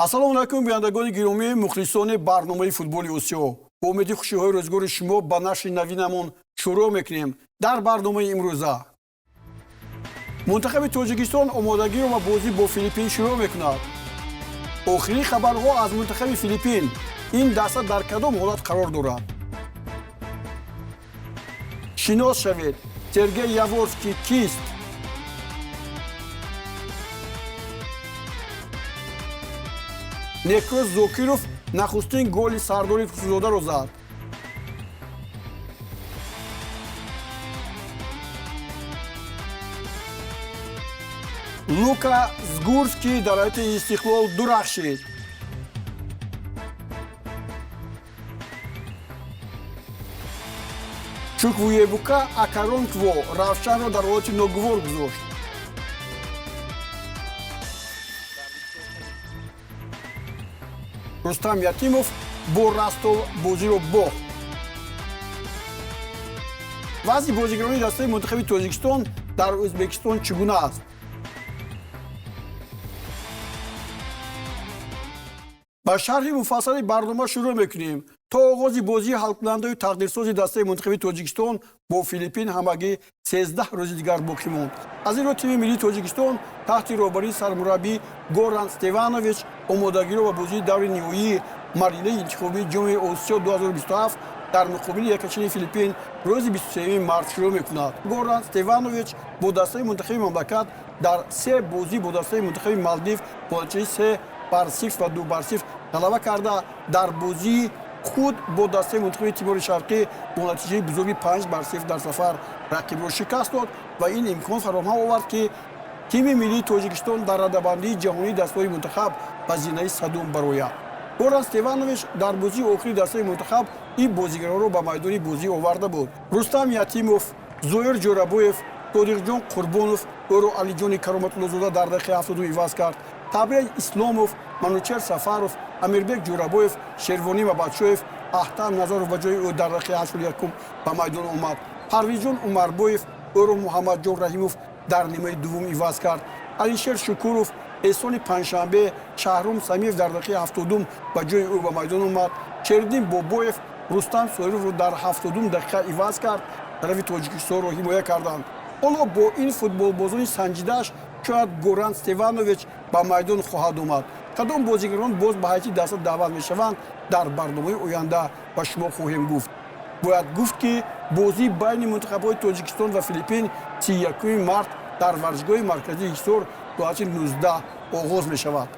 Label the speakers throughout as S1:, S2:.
S1: ассалому алайкум биёндагони гиромӣ мухлисони барномаи футболи осиё бо умеди хушиҳои рӯзгори шумо ба нашри навинамон шурӯъ мекунем. Дар барномаи имрӯза мунтахаби тоҷикистон омодагиро ба бозӣ бо Филиппин шурӯъ мекунад. охирин хабарҳо аз мунтахаби Филиппин: ин даста дар кадом ҳолат қарор дорад? шинос шавед, Сергей Яворский кист? Некрос Зокиров нахустин голи Сардори Хусузодаро зад. Лука Сгурский дар ҳайати Истиқлол дурахшид. Чуквуевука Акаронкво Равшанро дар ҳолати ногувор гузошт. Рустам Ятимов бо Ростов бозиро бохт. вазъи бозигарони дастаи мунтахаби Тоҷикистон дар Ӯзбекистон чӣ гуна аст? ба шарҳи муфассали барнома шурӯъ мекунем. То оғози бозии ҳалкунандаи тақдирсози дастаи мунтахаби Тоҷикистон бо Филиппин ҳамагӣ 13 рӯзи дигар боқӣ монд. Аз ин ро тими миллии Тоҷикистон таҳти роҳбарии сармураббӣ Горан Стеванович омодагиро ба бозии даври ниҳоии марҳилаи интихобии ҷоми Осиё 2027 дар муқобили якчанини Филиппин рӯзи 23 март шурӯъ мекунад. Горан Стеванович бо дастаи мунтахаби мамлакат дар 3 бозӣ бо дастаи мунтахаби Малдив бо натиҷаи 3-0 ва 2-0 ғалаба карда, дар бозии худ бо дастаи мунтахаби Тимори Шарқӣ бо натиҷаи бузурги 5-0 дар сафар рақибро шикаст дод ва ин имкон фароҳам овард, ки тими миллии Тоҷикистон дар раддабандии ҷаҳонии дастаҳои мунтахаб ба зинаи садум барояд. Горан Стеванович дар бозии охири дастаи мунтахаб ин бозигаронро ба майдони бозӣ оварда буд. Рустам Ятимов, Зоир Ҷорабоев, Содиқҷон Қурбонов ӯро Алиҷони Кароматуллозода дар дақиқаи 70 иваз кард. Табрияз Исломов, Манучер Сафаров, Амирбек Ҷорабоев, Шервонӣ Мабадшоев, Аҳтам Назаров ба ҷои ӯ дар дақиқаи 81 ба майдон омад. Парвизҷон Умарбоев ӯро Муҳаммадҷон Раҳимов дар нимаи дуввум иваз кард. Алишер Шукуров, Эҳсони Панҷшанбе, Шаҳром Самиев дар дақиқаи 70 ба ҷои ӯ ба майдон омад. Чердин Бобоев Рустам Соировро дар 70 дақиқа иваз кард. тарафи Тоҷикистонро ҳимоя карданд. ҳоло бо ин футболбозони санҷидааш шояд Горан Стеванович ба майдон хоҳад омад. кадом бозигарон боз ба ҳайати даста даъват мешаванд, дар барномаи оянда ба шумо хоҳем гуфт. бояд гуфт, ки бозии байни мунтахабҳои Тоҷикистон ва Филиппин 31 март дар варзишгоҳи марказии Ҳисор соати 19 оғоз мешавад.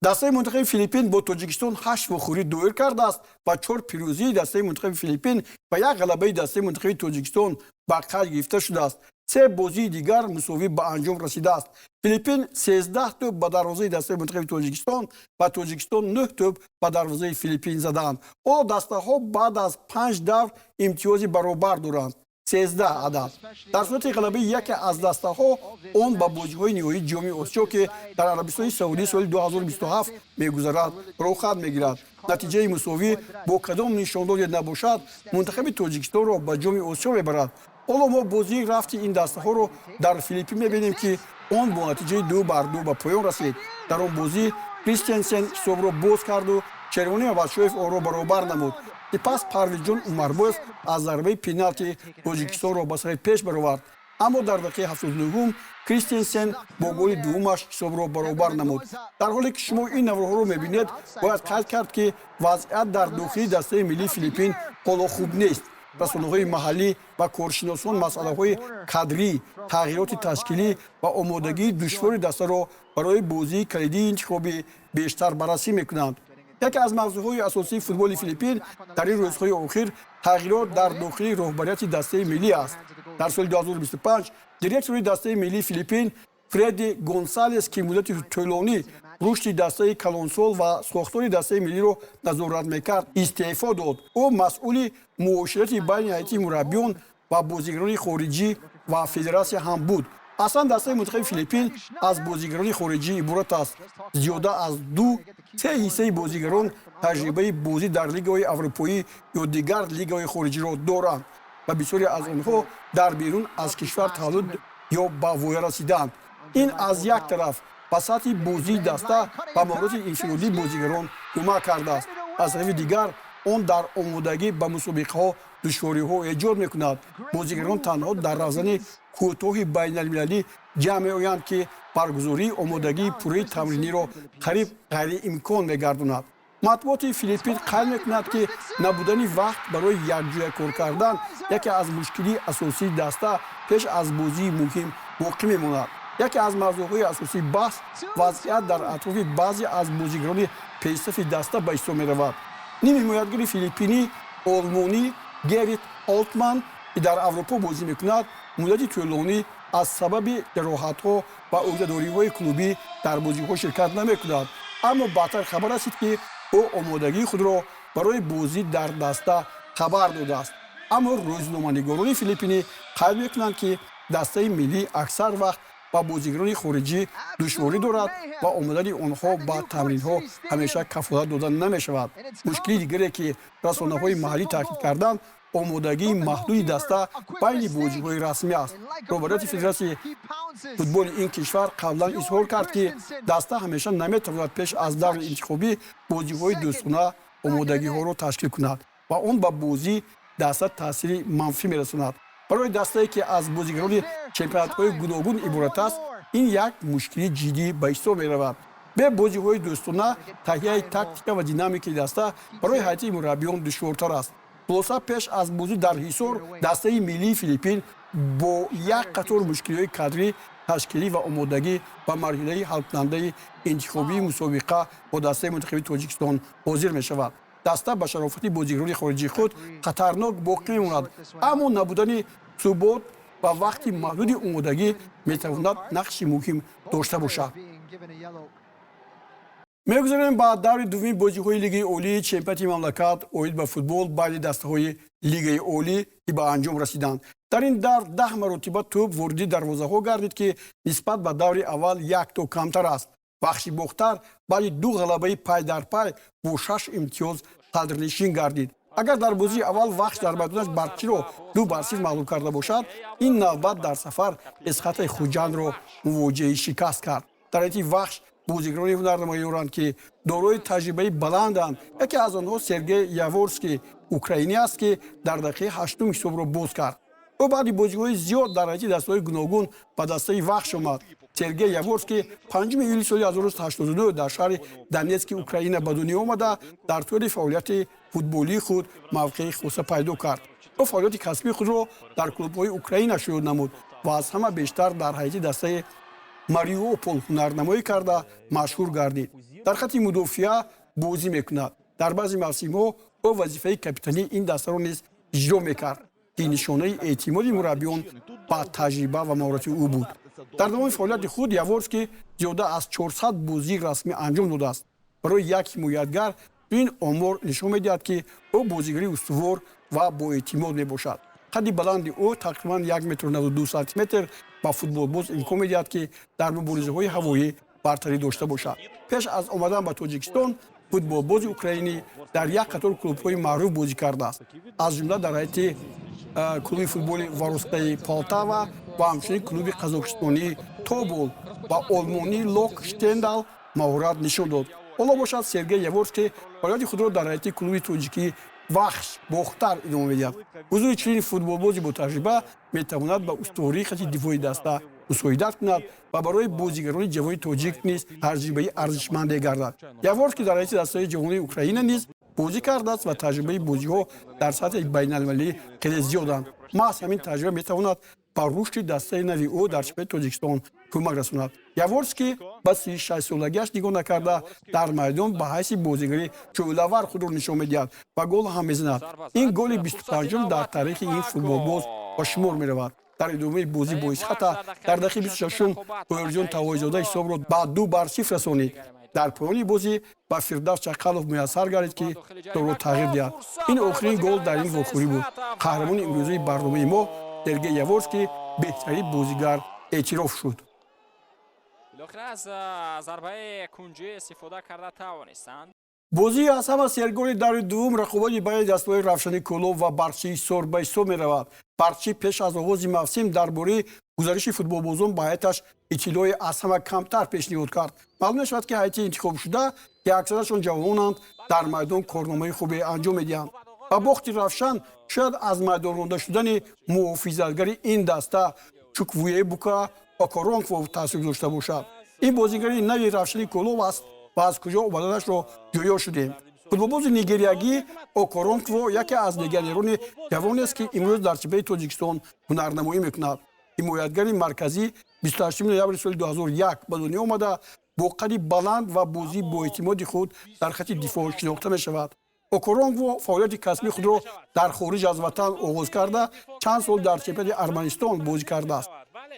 S1: дастаи мунтахаби Филиппин бо Тоҷикистон 8 вохӯрӣ доир кардааст ва 4 пирӯзии дастаи мунтахаби Филиппин ва 1 ғалабаи дастаи мунтахаби Тоҷикистон ба қайд гирифта шудааст. 3 бозии дигар мусовӣ ба анҷом расидааст. Филиппин 13 тӯб ба дарвозаи дастаи мунтахаби Тоҷикистон ва Тоҷикистон 9 тӯб ба дарвозаи Филиппин заданд. ҳоло дастаҳо баъд аз 5 давр имтиёзи баробар доранд. 13 адад. дар сурати ғалабаи яке аз дастаҳо, он ба бозиҳои ниҳоии ҷоми Осиё, ки дар Арабистони Саудӣ соли 2027 мегузарад, рохат мегирад. натиҷаи мусовӣ бо кадом нишондоде набошад, мунтахаби Тоҷикистонро ба ҷоми Осиё мебарад. ҳоло мо бозии рафти ин дастаҳоро дар Филиппин мебинем, ки он бо натиҷаи 2-2 ба поён расид. дар он бозӣ Кристенсен ҳисобро боз карду Шервонӣ Мабадшоев онро баробар намуд. сипас Парвизҷон Умарбоев аз зарбаи пеналти Тоҷикистонро ба сафи пеш баровард. аммо дар дақиқаи 79 Кристенсен бо голи дуввумаш ҳисобро баробар намуд. дар ҳоле ки шумо ин навроҳҳоро мебинед, бояд қайд кард, ки вазъият дар дохили дастаи миллии Филиппин ҳоло хуб нест. расонаҳои маҳаллӣ ва коршиносон масъалаҳои кадрӣ, тағйироти ташкилӣ ва омодагии душвори дастаро барои бозии калидии интихобӣ бештар баррасӣ мекунанд. яке аз мавзӯъҳои асосии футболи Филиппин дар ин рӯзҳои охир тағйирот дар дохили роҳбарияти дастаи миллӣ аст. дар соли 2025 директори дастаи миллии Филиппин Фреди Гонсалес, ки муддати тӯлонӣ рушди дастаи калонсол ва сохтори дастаи миллиро назорат мекард истеъфо дод. Ӯ масъули муоширати байни ҳайати мураббиён ва бозигарони хориҷӣ ва федератсия ҳам буд. аслан дастаи мунтахаби Филиппин аз бозигарони хориҷӣ иборат аст. Зиёда аз 2/3 ҳиссаи бозигарон таҷрибаи бозӣ дар лигаҳои аврупоӣ ё дигар лигаҳои хориҷиро доранд ва бисёре аз онҳо дар берун аз кишвар таваллуд ё ба воя расидаанд. ин аз як тараф ба сатҳи бозии даста ва маҳорати инфиродии бозигарон кӯмак кардааст. аз тарафи дигар он дар омодагӣ ба мусобиқаҳо душвориҳо эҷод мекунад. бозигарон танҳо дар равзани кӯтоҳи байналмилалӣ ҷамъ меоянд ки баргузории омодагии пурраи тамриниро қариб ғайриимкон мегардонад. матбуоти Филиппин қайд мекунад ки набудани вақт барои якҷоя кор кардан яке аз мушкилии асосии даста пеш аз бозии муҳим боқӣ мемонад. яке аз мавзӯъҳои асосии баҳс вазъият дар атрофи баъзе аз бозигарони пестафи даста ба ҳисоб меравад. ним ҳимоятгари филиппинӣ олмонӣ Геррит Олтман ки дар Аврупо бозӣ мекунад муддати тӯлонӣ аз сабаби ҷароҳатҳо ва ӯҳдадориҳои клубӣ дар бозиҳо ширкат намекунад. аммо баъдтар хабар расид ки ӯ омодагии худро барои бозӣ дар даста хабар додааст. аммо рӯзноманигорони филиппинӣ қайд мекунанд ки дастаи миллӣ аксар вақт ба бозигарони хориҷӣ душворӣ дорад ва омадани онҳо ба тамринҳо ҳамеша кафолат дода намешавад. мушкили дигаре ки расонаҳои маҳаллӣ таъкид карданд омодагии маҳдуди даста байни бозиҳои расмӣ аст. роҳбарияти федератсияи футболи ин кишвар қаблан изҳор кард ки даста ҳамеша наметавонад пеш аз даври интихобӣ бозиҳои дӯстона омодагиҳоро ташкил кунад ва он ба бозии даста таъсири манфӣ мерасонад. барои дастае ки аз бозигарони чемпионатҳои гуногун иборат аст ин як мушкили ҷиддӣ ба ҳисоб меравад. бе бозиҳои дӯстона таҳияи тактика ва динамикаи даста барои ҳайати мураббиён душвортар аст. хулоса пеш аз бозӣ дар ҳисор дастаи миллии Филиппин бо як қатор мушкилиҳои кадрӣ ташкилӣ ва омодагӣ ба марҳилаи ҳалкунандаи интихобии мусобиқа бо дастаи мунтахаби Тоҷикистон ҳозир мешавад. даста ба шарофати бозигарони хориҷии худ хатарнок боқӣ мемонад, аммо набудани субот ва вақти маҳдуди омодагӣ метавонад нақши муҳим дошта бошад. мегузарем ба даври дуввуми бозиҳои лигаи олии чемпионати мамлакат оид ба футбол байни дастаҳои лигаи олӣ ки ба анҷом расиданд. дар ин давр 10 маротиба тӯб вориди дарвозаҳо гардид ки нисбат ба даври аввал як то камтар аст. бахши бохтар баъди 2 ғалабаи пай дар пай бо 6 имтиёз садрнишин гардид. агар дар бозии аввал вахш дар майдонаш барчиро 2-0 мағлуб карда бошад, ин навбат дар сафар эсхати хуҷандро мувоҷиҳаи шикаст кард. дар ҳайати вахш бозигарони ҳунарнамоёранд ки дорои таҷрибаи баланданд. яке аз онҳо Сергей Яворский украинӣ аст ки дар дақиқаи 8 ҳисобро боз кард. ӯ баъди бозиҳои зиёд дар ҳайати дастаҳои гуногун ба дастаи вахш омад. Сергей Яворский 5 июли соли 1982 дар шаҳри Донецки Украина ба дунё омада дар тӯли фаъолияти футболии худ мавқеи хоса пайдо кард. ӯ фаъолияти касбии худро дар клубҳои Украина шурӯъ намуд ва аз ҳама бештар дар ҳайати дастаи Мариупол ҳунарнамоӣ карда машҳур гардид. дар хатти мудофиа бозӣ мекунад. дар баъзе мавсимҳо ӯ вазифаи капитании ин дастаро низ иҷро мекард ки нишонаи эътимоди мураббиён ба таҷриба ва маҳорати ӯ буд. дар давоми фаъолияти худ Яворский зиёда аз 400 бозии расмӣ анҷом додааст. барои як ҳимоятгар ин омор нишон медиҳад ки ӯ бозигари устувор ва боэътимод мебошад. қадди баланди ӯ тақрибан 1 сантиметр ба футболбоз имкон медиҳад ки дар муборизаҳои ҳавоӣ бартарӣ дошта бошад. пеш аз омадан ба Тоҷикистон футболбози украинӣ дар як қатор клубҳои маъруф бозӣ кардааст, аз ҷумла дар ҳайати клуби футболи Воровскаи Полтава ва ҳамчунин клуби қазоқистонии Тобол ва олмонии Лок Штендал маҳорат нишон дод. ҳоло бошад Сергей Яворский фаъолияти худро дар ҳайати клуби тоҷикии вахш бохтар идома медиҳад. ҳузури чунин футболбози ботаҷриба метавонад ба устувории хати дифои даста мусоидат кунад ва барои бозигарони ҷавони тоҷик низ таҷрибаи арзишманде гардад. Яворский дар ҳайати дастаи ҷаҳонии Украина низ бозӣ кардааст ва таҷрибаи бозиҳо дар сатҳи байналмилалӣ хеле зиёданд. маҳз ҳамин таҷриба метавонад ба рушди дастаи нави ӯ дар чемпионати Тоҷикистон кӯмак расонад. Яворский ба 36-солагиаш нигоҳ накарда дар майдон ба ҳайси бозигари ҷӯлавар худро нишон медиҳад ва гол ҳам мезанад. ин голи 25-ум дар таърихи ин футболбоз ба шумор меравад. дар идомаи бозӣ бо исхата дар дақиқаи 26-ум Оёрҷон Тавоизода ҳисобро ба 2-0 расонид. дар поёни бозӣ ба Фирдавс Чақалов муяссар гардид ки дорро тағйир диҳад. Ин охирин гол дар ин вохӯрӣ буд. Қаҳрамони имрӯзаи барномаи мо Сергей Яворский беҳтарин бозигар эътироф шуд.
S2: بالاخره از ضربه کنجی استفاده کرده توانستند.
S1: бозии аз ҳама серголи даври дуввум рақобати байни дастаҳои Равшани Кӯлов ва Барчии Сор ба ҳисоб меравад. Барчи пеш аз оғози мавсим дар бораи гузариши футболбозон ба ҳайаташ иттилои аз ҳама камтар пешниҳод кард. Маълум мешавад ки ҳайати интихобшуда ки аксарашон ҷавононанд дар майдон корномаи хубе анҷом медиҳанд. ба бохти Равшан шояд аз майдон ронда шудани муҳофизатгари ин даста Чуквуебука Окоронков таъсир гузошта бошад. ин бозигари нави Равшани Кӯлов аст ва аз куҷо омаданашро ҷӯё шудем. футболбози нигериягӣ Окоронкво яке аз легионерони ҷавонест ки имрӯз дар ҷабҳаи Тоҷикистон ҳунарнамоӣ мекунад. ҳимоятгари марказӣ 28 ноябри соли 2001 ба дунё омада бо қадди баланд ва бозии боэътимоди худ дар хатти дифоъ шинохта мешавад. Окоронкво фаъолияти касбии худро дар хориҷ аз ватан оғоз карда чанд сол дар чемпионати Арманистон бозӣ кардааст.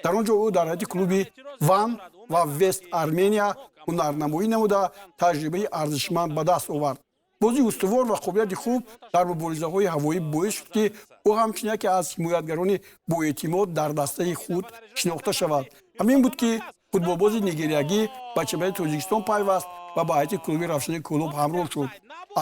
S1: дар он ҷо ӯ дар ҳайати клуби Ван ва Вест Армения ҳунарнамоӣ намуда таҷрибаи арзишманд ба даст овард. бозии устувор ва қобилияти хуб дар муборизаҳои ҳавоӣ боис шуд ки ӯ ҳамчун яке аз ҳимоятгарони боэътимод дар дастаи худ шинохта шавад. ҳамин буд ки футболбози нигериягӣ ба чемпионати Тоҷикистон пайваст ва ба ҳайати клуби Равшани Кӯлов ҳамроҳ шуд.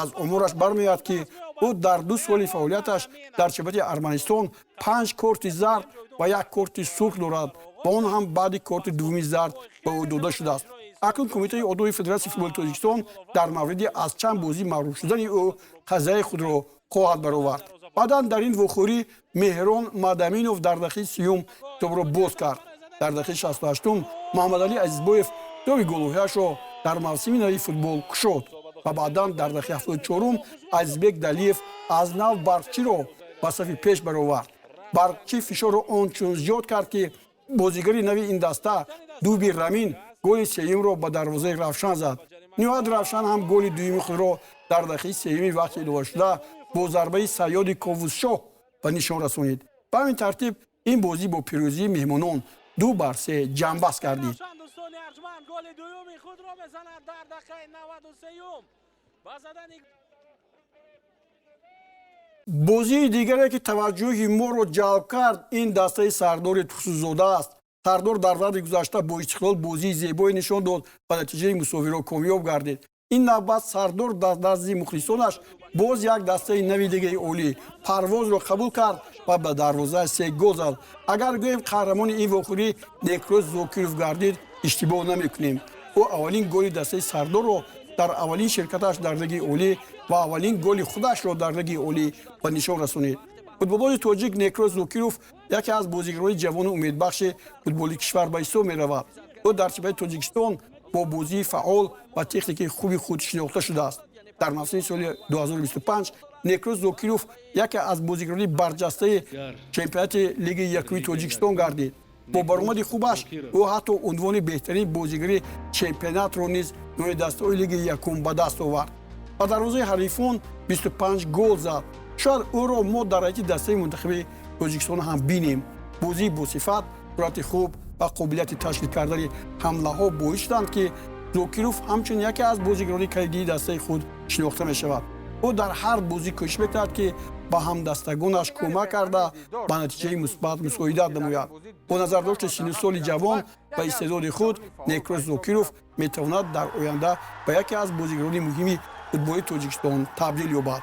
S1: аз омораш бармеояд ки ӯ дар 2 соли фаъолияташ дар чемпионати Арманистон 5 корти зард ва 1 корти сурх дорад ва он ҳам баъди корти дуввуми зард ба ӯ дода шудааст. акнун Кумитаи Одои Федератсияи футболи Тоҷикистон дар мавриди аз чанд бозӣ маҳрум шудани ӯ қазияи худро хоҳад баровард. баъдан дар ин вохӯрӣ Меҳрон Мадаминов дар дақиқаи 30 тобро боз кард. дар дақиқаи 68 Муҳаммадалӣ Азизбоев тоби голоҳияшро дар мавсими нави футбол кушод ва баъдан дар дақиқаи 74 Азизбек Далиев аз нав Барчиро ба сафи пеш баровард. Барчи фишорро ончун зиёд кард ки бозигари нави ин даста Дуби Рамин голи сеюмро ба дарвозаи Равшан зад. ниҳоят Равшан ҳам голи дуюми худро дар дақиқаи сеюми вақти иловашуда бо зарбаи Саёди Ковузшоҳ ба нишон расонид. ба ҳамин тартиб ин бозӣ бо пирӯзии меҳмонон 2-3 ҷамъбаст гардид. бозии дигаре ки таваҷҷӯҳи моро ҷалб кард ин дастаи Сардори Тухсузода аст. Сардор дар равзи гузашта бо истиқлол бозии зебое нишон дод ва натиҷаи мусовиро комёб гардид. ин навбат Сардор дар назди мухлисонаш боз як дастаи нави лигаи олӣ парвозро қабул кард ва ба дарвоза 3 гол зад. агар гӯем қаҳрамони ин вохӯрӣ Некрос Зокиров гардид иштибоҳ намекунем. ӯ аввалин голи дастаи Сардорро дар аввалин ширкаташ дар лигаи олӣ ва аввалин голи худашро дар лигаи олӣ ба нишон расонид. футболбози тоҷик Некрос Зокиров яке аз бозигарони ҷавони умедбахши футболи кишвар ба ҳисоб меравад. ӯ дар чемпионати Тоҷикистон бо бозии фаъол ва техникаи хуби худ шинохта шудааст. дар мавсими соли 2025 Некрос Зокиров яке аз бозигарони барҷастаи чемпионати лигаи якуми Тоҷикистон гардид. бо баромади хубаш ӯ ҳатто унвони беҳтарин бозигари чемпионатро низ нои дастаҳои лигаи якум ба даст овард. ба дарвозаи ҳарифон 25 гол зад. шояд ӯро мо дар ҳайати дастаи мунтахаби Тоҷикистон ҳам бинем. бозии босифат, суръати хуб ва қобилияти ташкил кардани ҳамлаҳо боис шуданд ки Зокиров ҳамчун яке аз бозигарони калидии дастаи худ шинохта мешавад. ӯ дар ҳар бозӣ кӯшиш мекунад ки ба ҳамдастагонаш кӯмак карда ба натиҷаи мусбат мусоидат намояд. бо назардошти синну соли ҷавон ва истеъдоди худ Некрос Зокиров метавонад дар оянда ба яке аз бозигарони муҳими футболи Тоҷикистон табдил ёбад.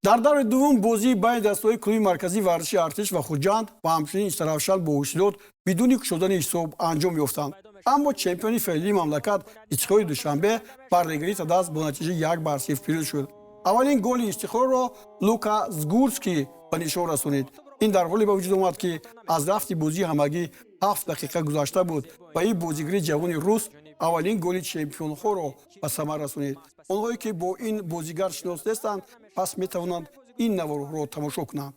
S1: дар даври дуввум бозии байни дастаҳои клуби марказии варзиши Артиш ва Хуҷанд ва ҳамчунин Истаравшан бо Ӯсилот бидуни кушодани ҳисоб анҷом ёфтанд. аммо чемпиони феълии мамлакат Истиқлоли Душанбе бар Регрита даст бо натиҷаи 1-0 пирӯз шуд. аввалин голи Истиқлолро Лука Згурский ба нишон расонид. ин дар ҳоле ба вуҷуд омад ки аз рафти бозии ҳамагӣ 7 дақиқа гузашта буд ва ин бозигари ҷавони рус аввалин голи чемпионҳоро ба самар расонид. онҳое ки бо ин бозигар шинос нестанд пас метавонанд ин наворҳоро тамошо кунанд.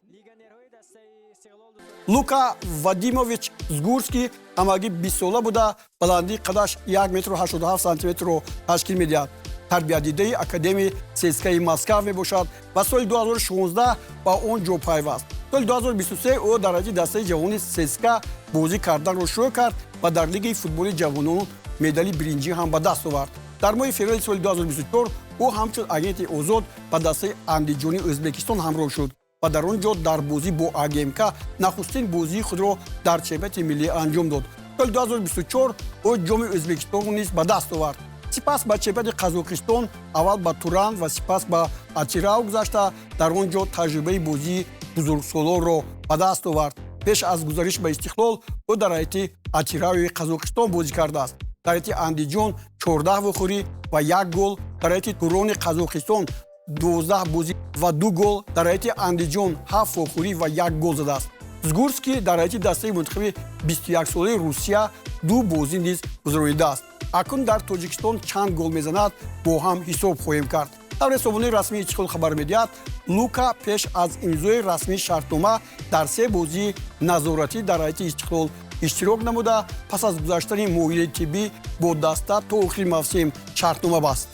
S1: Лука Вадимович Згурский ҳамагӣ 20 сола буда баландии қадаш 1,87 см ташкил медиҳад. тарбиятдидаи академияи ЦСКАи Москав мебошад ва соли 2016 ба он ҷо пайваст. соли 2023 ӯ дар ҳайати дастаи ҷавони ЦСКА бозӣ карданро шурӯъ кард ва дар лигаи футболи ҷавонон медали биринҷӣ ҳам ба даст овард. дар моҳи феврали соли 2024 ӯ ҳамчун агенти озод ба дастаи андиҷони ӯзбекистон ҳамроҳ шуд ва дар он ҷо дар бозӣ бо агмк нахустин бозии худро дар чемпионати миллӣ анҷом дод. соли 2024 ӯ ҷоми ӯзбекистонро низ ба даст овард. сипас ба чемпионати қазоқистон аввал ба туран ва сипас ба атирау гузашта дар он ҷо таҷрибаи бозии бузургсолонро ба даст овард. пеш аз гузариш ба истиқлол ӯ дар ҳайати атирауи қазоқистон бозӣ кардааст. дар ҳайати андиҷон 14 вухӯрӣ ва 1 гол, дар ҳайати турони қазоқистон 12 бозӣ ва 2 гол, дар ҳайати андиҷон 7 вухӯрӣ ва 1 гол задааст. згурский дар ҳайати дастаи мунтахаби 21-солаи Русия 2 бозӣ низ гузаронидааст. акнун дар тоҷикистон чанд гол мезанад бо ҳам ҳисоб хоҳем кард. дар ресобонаи расмии Истиқлол хабар медиҳад, Лука пеш аз имзои расмии шартнома дар 3 бозии назоратӣ дар ҳайати Истиқлол иштирок намуда, пас аз гузаштани муоинаи тиббӣ бо даста то охири мавсим шартнома баст.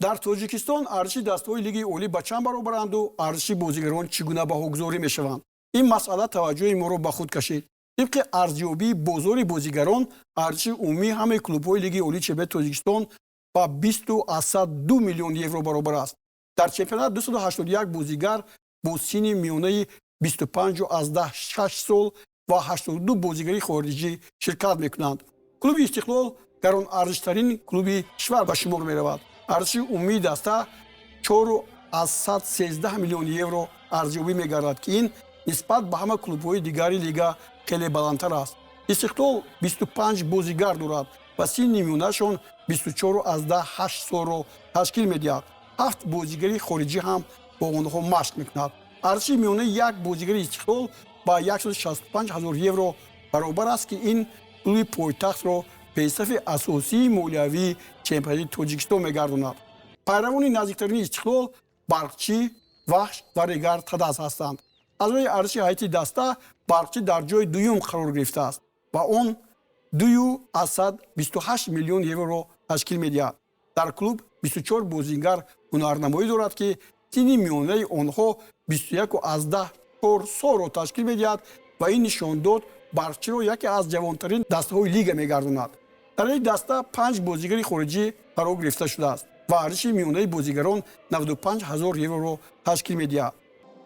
S1: дар Тоҷикистон арзиши дастаҳои лигаи олӣ ба чанд баробаранду арзиши бозигарон чӣ гуна баҳогузорӣ мешаванд? Ин масъала таваҷҷӯҳи моро ба худ кашид. тибқи арзёбии бозори бозигарон, арзиши умумии ҳамаи клубҳои лигаи олии чемпионати Тоҷикистон ба 20,2 миллион евро баробар аст. дар чемпионат 281 бозигар бо синни миёнаи 25-16 сол ва 82 бозигари хориҷӣ ширкат мекунанд. клуби Истиқлол гаронарзиштарин клуби кишвар ба шумор меравад. арзиши умумии даста 413 миллион евро арзёбӣ мегардад ки ин нисбат ба ҳама клубҳои дигари лига хеле баландтар аст. Истиқлол 25 бозигар дорад ва синни миёнаашон 24,8 солро ташкил медиҳад. 7 бозигари хориҷӣ ҳам бо онҳо машқ мекунад. арзиши миёнаи як бозигари Истиқлол ба 165 000 евро баробар аст ки ин клуби пойтахтро пешсафи асосии молиявии чемпионати Тоҷикистон мегардонад. пайравони наздиктарини Истиқлол Барқчӣ, Вахш ва Регар Тадас ҳастанд. аз рӯи арзиши ҳайати даста Барқчӣ дар ҷои дуюм қарор гирифтааст ва он 228 миллион евроро ташкил медиҳад. дар клуб 24 бозигар ҳунарнамоӣ дорад ки синни миёнаи онҳо 21,4 солро ташкил медиҳад ва ин нишон дод Барқчиро яке аз ҷавонтарин дастаҳои лига мегардонад. дар ин даста 5 бозигари хориҷӣ қарор гирифта шудааст ва арзиши миёнаи бозигарон 95 000 евроро ташкил медиҳад.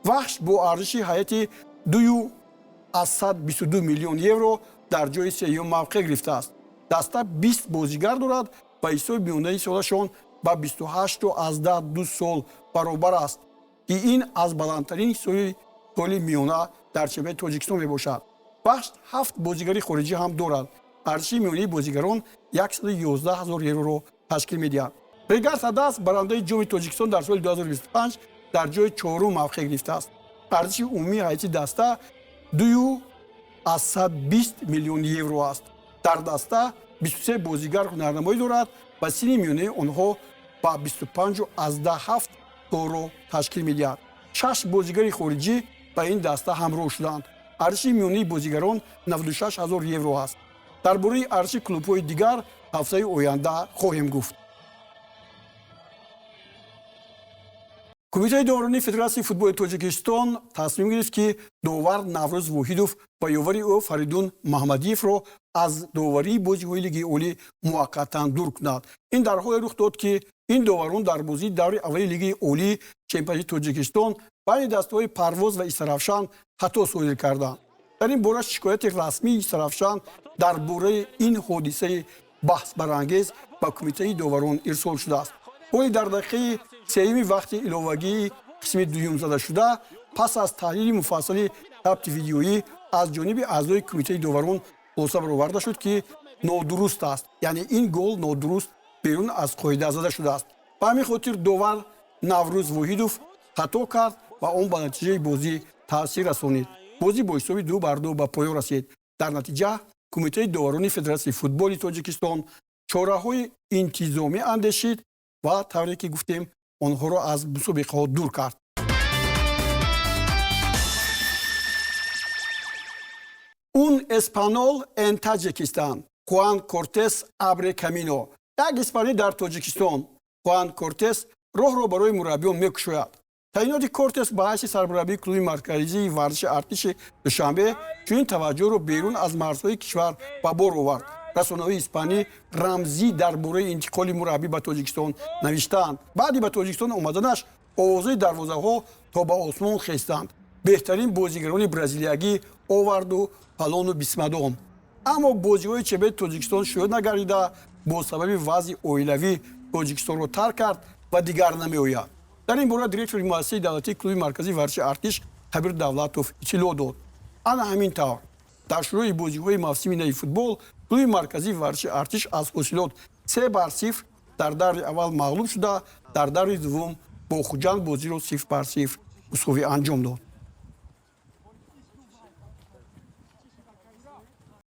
S1: вахш бо арзиши ҳайати 222 миллион евро дар ҷои сеюм мавқеъ гирифтааст. даста 20 бозигар дорад ва ҳисоби миёнаи солашон ба 28,2 сол баробар аст ки ин аз баландтарин ҳисоби соли миёна дар чемпионати Тоҷикистон мебошад. вахш 7 бозигари хориҷӣ ҳам дорад. арзиши миёнаи бозигарон 111 000 евроро ташкил медиҳад. Регар Тадас барандаи ҷоми Тоҷикистон дар соли 2025 дар ҷои 4 мавқеъ гирифтааст. арзиши умумии ҳайати даста 220 миллион евро аст. дар даста 23 бозигар ҳунарнамоӣ дорад ва синни миёнаи онҳо ба 25,7 солро ташкил медиҳад. 6 бозигари хориҷӣ ба ин даста ҳамроҳ шуданд. арзиши миёнаи бозигарон 96 000 евро аст. дар бораи арзиши клубҳои дигар ҳафтаи оянда хоҳем гуфт. кумитаи доварoni Федератсияи футболи Тоҷикистон тасмим гирифт ки довар Наврӯз Воҳидов ва ёвари ӯ Фаридун Маҳмадиевро аз доварии бозиҳои лигаи олӣ муваққатан дур кунад. ин дар ҳоле рух дод ки ин доварон дар бозии даври аввали лигаи олии чемпионати Тоҷикистон байни дастаҳои Парвоз ва Исарафшан хато содир карданд. дар ин бора шикояти расмии Исарафшан дар бораи ин ҳодисаи баҳсбарангез ба кумитаи доварон ирсол шудааст. голи дар дақиқаи сеюми вақти иловагии қисми дуюм зада шуда пас аз таҳлили муфассали сабти видеоӣ аз ҷониби аъзои кумитаи доварон хулоса бароварда шуд ки нодуруст аст, яъне ин гол нодуруст берун аз қоида зада шудааст. ба ҳамин хотир довар Наврӯз Воҳидов хато кард ва он ба натиҷаи бозӣ таъсир расонид. бозӣ бо ҳисоби 2-2 ба поён расид. дар натиҷа кумитаи доварони Федератсияи футболи Тоҷикистон чораҳои интизомӣ андешид ва тавре ки гуфтем онҳоро аз мусобиқаҳо дур кард. Un español en Tajikistan. Juan Cortés abre camino. як испанӣ дар Тоҷикистон. Juan Cortés роҳро барои мураббиён мекушояд. таъиноти Кортес ба ҳайси сарбарабии клуби марказии варзиши артиши душанбе чунин таваҷҷӯҳро берун аз марзҳои кишвар ба бор овард. расонаҳои испанӣ рамзӣ дар бораи интиқоли мураббӣ ба тоҷикистон навиштаанд. баъди ба тоҷикистон омаданаш овозаи дарвозаҳо то ба осмон хестанд. беҳтарин бозигарони бразилиягӣ оварду палону бисмадон. аммо бозиҳои чебети тоҷикистон шояд нагардида бо сабаби вазъи оилавӣ тоҷикистонро тарк кард ва дигар намеояд. дар ин бора директори муассисаи давлатии клуби марказии варзиши артиш Кабир Давлатов иттилоъ дод. ана ҳамин тавр дар шурӯъи бозиҳои мавсими нави футбол клуби марказии варзиши артиш аз ҳосилот 3-0 дар даври аввал мағлуб шуда дар даври дуввум бо Хуҷанд бозиро 0-0 мусовӣ анҷом дод.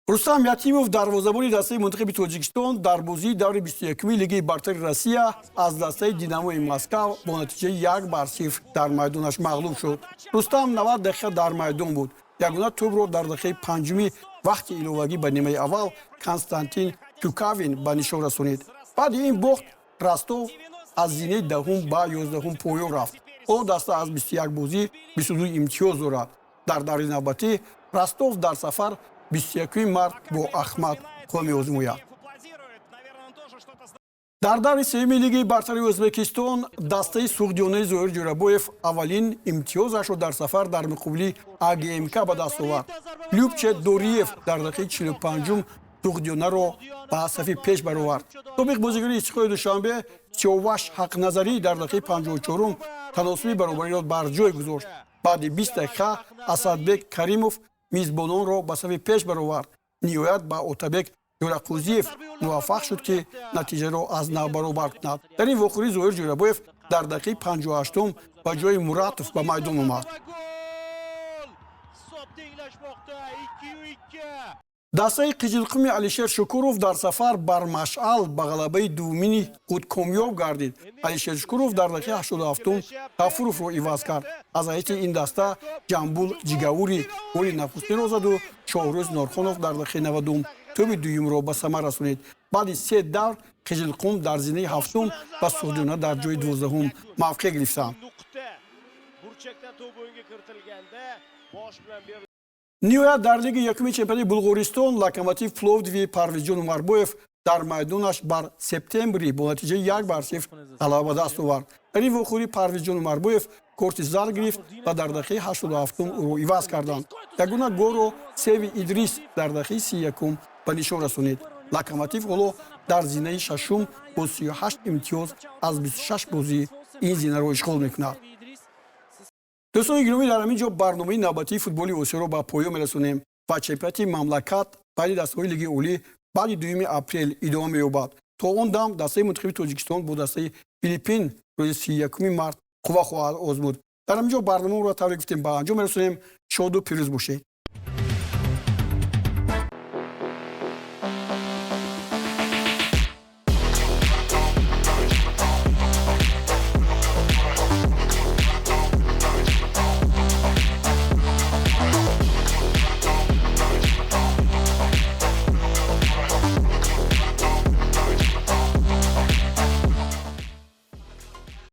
S1: рустам ятимов дарвозабони дастаи мунтахаби тоҷикистон дар бозии даври 21-уми лигаи бартари Россия аз дастаи Динамои Москав бо натиҷаи 1-0 дар майдонаш мағлуб шуд. рустам 90 дақиқа дар майдон буд. ягона тӯбро дар дақиқаи панҷуми вақти иловагӣ ба нимаи аввал Константин Тюкавин ба нишон расонид. баъди ин бохт Ростов аз зинаи даҳум ба 11 поён рафт. он даста аз 21 бозӣ 22 имтиёз дорад. дар даври навбатӣ Ростов дар сафар 21 март бо Ахмат қо меозмӯяд. дар даври сеюми лигаи бартари Ӯзбекистон дастаи суғдиёнаи Зоҳир Ҷӯрабоев аввалин имтиёзашро дар сафар дар муқобили АГМК ба даст овард. Любче Дориев дар дақиқаи 45-ум суғдиёнаро ба сафи пеш баровард. собиқ бозигари Истиқлоли Душанбе Сиёваш Ҳақназарӣ дар дақиқаи 54-ум таносуби баробариро бар ҷой гузошт. баъди 20 дақиқа Асадбек Каримов мизбононро ба сафи пеш баровард. ниҳоят ба Отабек Ҷӯрақӯзиев муваффақ шуд ки натиҷаро аз нав баробар кунад. дар ин вохӯрӣ Зоҳир Ҷӯрабоев дар дақиқаи 58-ум ба ҷои Муратов ба майдон омад. дастаи қиҷилқуми Алишер Шукуров дар сафар бар Машъал ба ғалабаи дуввумини худ комёб гардид. Алишер Шукуров дар дақиқаи 87-ум Ғафуровро иваз кард. аз ҳайати ин даста Ҷамбул Ҷигавурӣ голи нахустинро заду Шоҳрӯз Норхонов дар дақиқаи 90-ум тӯби дуюмро ба самар расонид. баъди 3 давр Қиҷилқум дар зинаи 7-ум ба суғдиёна дар ҷои 12-ум мавқеъ гирифтанд. ниҳоят дар лиги якуми чемпионати Булғористон Локомотив Пловдиви Парвизҷон Умарбоев дар майдонаш бар Септембри бо натиҷаи 1-0 ғалаба ба даст овард. дар ин вохӯрӣ Парвизҷон Умарбоев корти зар гирифт ва дар дақиқаи 87-ум ӯро иваз карданд. ягона голро Севи Идрис дар дақиқаи 31-ум ба нишон расонид. Локомотив ҳоло дар зинаи шашум бо 38 имтиёз аз 26 бозӣ ин зинаро ишғол мекунад. дӯстони гиромӣ, дар ҳамин ҷо барномаи навбатии футболи Осиёро ба поён мерасонем ва чемпионати мамлакат байни дастаҳои лиги олӣ баъди 2 апрел идома меёбад. то он дам дастаи мунтахаби Тоҷикистон бо дастаи Филиппин рӯзи 31 март қувва хоҳад озмуд. дар ҳамин ҷо барномаро тавре гуфтем ба анҷом мерасонем. шоду пирӯз бошед.